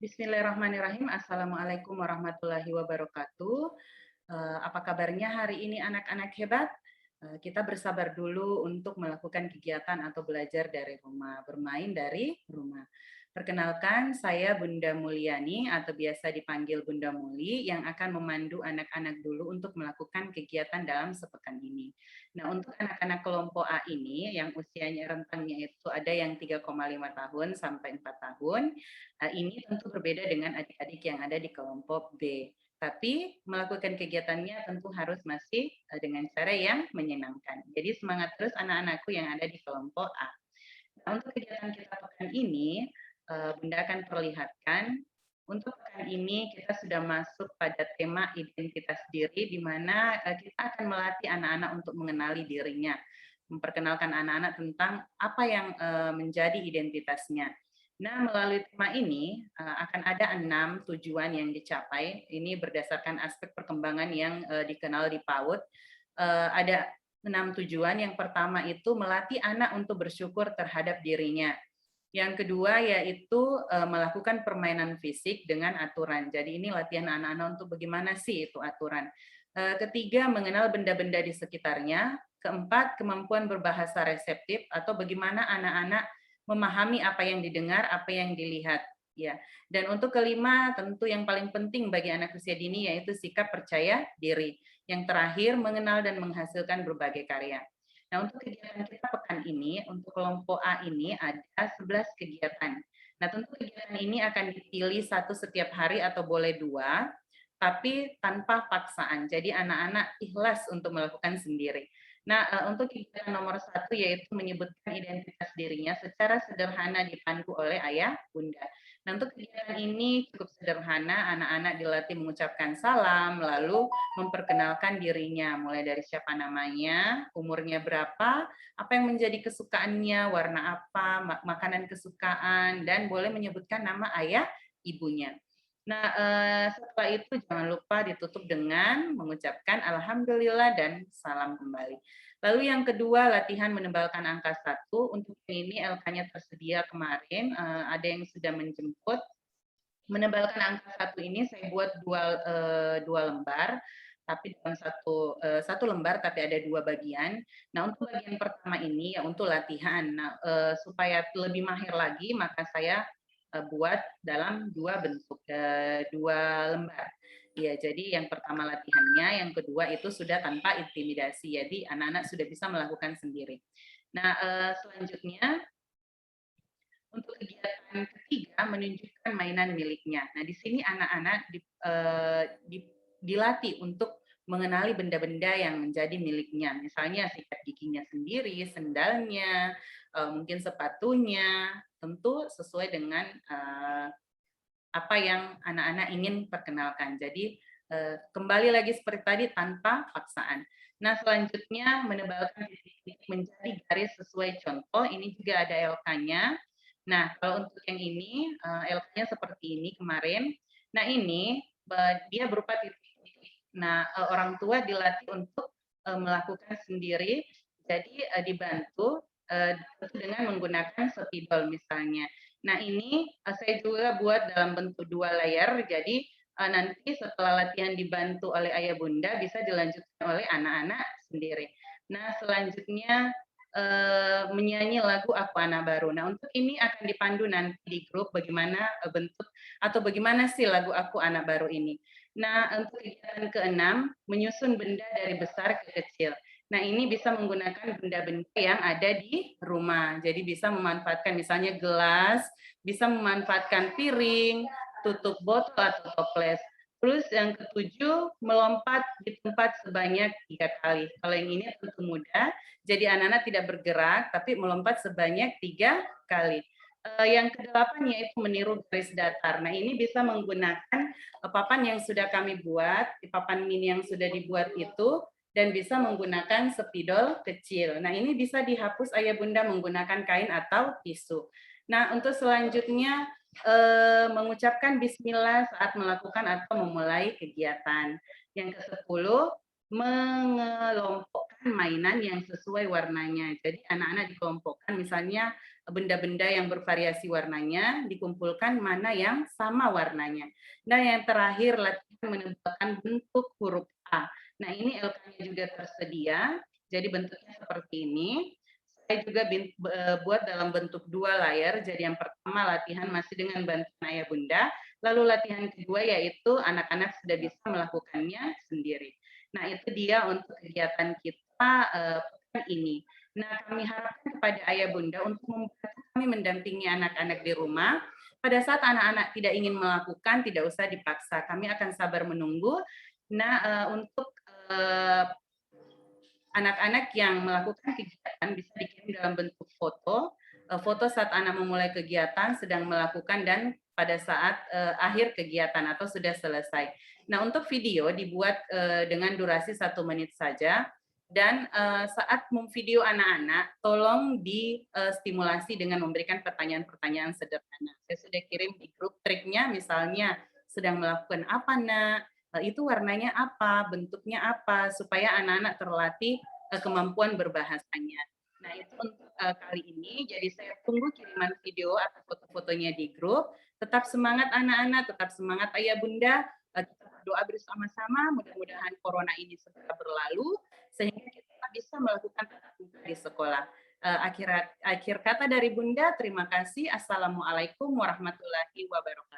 Bismillahirrahmanirrahim. Assalamualaikum warahmatullahi wabarakatuh. Apa kabarnya hari ini anak-anak hebat? Kita bersabar dulu untuk melakukan kegiatan atau belajar dari rumah, bermain dari rumah. Perkenalkan, saya Bunda Mulyani atau biasa dipanggil Bunda Muli yang akan memandu anak-anak dulu untuk melakukan kegiatan dalam sepekan ini. Nah, untuk anak-anak kelompok A ini yang usianya rentangnya itu ada yang 3,5 tahun sampai 4 tahun, ini tentu berbeda dengan adik-adik yang ada di kelompok B. Tapi melakukan kegiatannya tentu harus masih dengan cara yang menyenangkan. Jadi semangat terus anak-anakku yang ada di kelompok A. Nah, untuk kegiatan kita pekan ini, Bunda akan perlihatkan untuk pekan ini kita sudah masuk pada tema identitas diri, di mana kita akan melatih anak-anak untuk mengenali dirinya, memperkenalkan anak-anak tentang apa yang menjadi identitasnya. Nah, melalui tema ini akan ada 6 tujuan yang dicapai. Ini berdasarkan aspek perkembangan yang dikenal di PAUD. Ada 6 tujuan. Yang pertama itu melatih anak untuk bersyukur terhadap dirinya. Yang kedua yaitu melakukan permainan fisik dengan aturan. Jadi ini latihan anak-anak untuk bagaimana sih itu aturan. Ketiga, mengenal benda-benda di sekitarnya. Keempat, kemampuan berbahasa reseptif atau bagaimana anak-anak memahami apa yang didengar, apa yang dilihat. Ya. Dan untuk kelima, tentu yang paling penting bagi anak usia dini yaitu sikap percaya diri. Yang terakhir, mengenal dan menghasilkan berbagai karya. Nah, untuk kegiatan kita pekan ini, untuk kelompok A ini ada 11 kegiatan. Nah, tentu kegiatan ini akan dipilih satu setiap hari atau boleh dua, tapi tanpa paksaan. Jadi anak-anak ikhlas untuk melakukan sendiri. Nah, untuk kegiatan nomor 1 yaitu menyebutkan identitas dirinya secara sederhana dipandu oleh ayah bunda. Nah, untuk kegiatan ini cukup sederhana, anak-anak dilatih mengucapkan salam, lalu memperkenalkan dirinya, mulai dari siapa namanya, umurnya berapa, apa yang menjadi kesukaannya, warna apa, makanan kesukaan, dan boleh menyebutkan nama ayah ibunya. Nah, setelah itu jangan lupa ditutup dengan mengucapkan alhamdulillah dan salam kembali. Lalu yang kedua, latihan menebalkan angka 1. Untuk ini LK-nya tersedia kemarin, ada yang sudah menjemput. Menebalkan angka 1 ini saya buat dua lembar, tapi dalam satu lembar tapi ada dua bagian. Nah, untuk bagian pertama ini ya untuk latihan. Nah, supaya lebih mahir lagi, maka saya buat dalam dua bentuk, dua lembar. Ya, jadi yang pertama latihannya, yang kedua itu sudah tanpa intimidasi. Jadi anak-anak sudah bisa melakukan sendiri. Nah, selanjutnya untuk kegiatan ketiga menunjukkan mainan miliknya. Nah, di sini anak-anak dilatih untuk mengenali benda-benda yang menjadi miliknya. Misalnya sikat giginya sendiri, sendalnya, mungkin sepatunya, tentu sesuai dengan apa yang anak-anak ingin perkenalkan. Jadi kembali lagi seperti tadi tanpa paksaan. Nah, selanjutnya menebalkan titik-titik menjadi garis sesuai contoh. Ini juga ada LK-nya. Nah, kalau untuk yang ini, LK-nya seperti ini kemarin. Nah, ini dia berupa titik-titik. Nah, orang tua dilatih untuk melakukan sendiri. Jadi dibantu dengan menggunakan spidol misalnya. Nah, ini saya juga buat dalam bentuk dua layar. Jadi nanti setelah latihan dibantu oleh ayah bunda bisa dilanjutkan oleh anak-anak sendiri. Nah, selanjutnya menyanyi lagu Aku Anak Baru. Nah, untuk ini akan dipandu nanti di grup bagaimana bentuk atau bagaimana sih lagu Aku Anak Baru ini. Nah, untuk kegiatan keenam, menyusun benda dari besar ke kecil. Nah, ini bisa menggunakan benda-benda yang ada di rumah. Jadi bisa memanfaatkan misalnya gelas, bisa memanfaatkan piring, tutup botol atau toples. Terus yang ketujuh, melompat di tempat sebanyak 3 kali. Kalau yang ini tentu mudah, jadi anak-anak tidak bergerak, tapi melompat sebanyak 3 kali. Yang kedelapan yaitu meniru garis datar. Nah, ini bisa menggunakan papan yang sudah kami buat, papan mini yang sudah dibuat itu, dan bisa menggunakan spidol kecil. Nah, ini bisa dihapus ayah bunda menggunakan kain atau tisu. Nah, untuk selanjutnya mengucapkan bismillah saat melakukan atau memulai kegiatan. Yang ke-10, mengelompokkan mainan yang sesuai warnanya. Jadi anak-anak dikelompokkan misalnya benda-benda yang bervariasi warnanya, dikumpulkan mana yang sama warnanya. Dan yang terakhir, latihan menentukan bentuk huruf A. Nah, ini LK-nya juga tersedia, jadi bentuknya seperti ini. Saya juga buat dalam bentuk 2 layar, jadi yang pertama latihan masih dengan bantuan ayah bunda, lalu latihan kedua yaitu anak-anak sudah bisa melakukannya sendiri. Nah, itu dia untuk kegiatan kita pekan ini. Nah, kami harapkan kepada ayah bunda untuk membantu kami mendampingi anak-anak di rumah. Pada saat anak-anak tidak ingin melakukan, tidak usah dipaksa. Kami akan sabar menunggu. Nah, untuk anak-anak yang melakukan kegiatan bisa dikirim dalam bentuk foto, foto saat anak memulai kegiatan, sedang melakukan, dan pada saat akhir kegiatan atau sudah selesai. Nah, untuk video dibuat dengan durasi 1 menit saja, dan saat memvideo anak-anak, tolong distimulasi dengan memberikan pertanyaan-pertanyaan sederhana. Saya sudah kirim di grup triknya, misalnya sedang melakukan apa nak, itu warnanya apa, bentuknya apa, supaya anak-anak terlatih kemampuan berbahasanya. Nah, itu untuk kali ini. Jadi saya tunggu kiriman video atau foto-fotonya di grup. Tetap semangat anak-anak, tetap semangat ayah bunda. Kita berdoa bersama-sama, mudah-mudahan corona ini segera berlalu, sehingga kita bisa melakukan tatap muka di sekolah. Akhir kata dari Bunda, terima kasih. Assalamualaikum warahmatullahi wabarakatuh.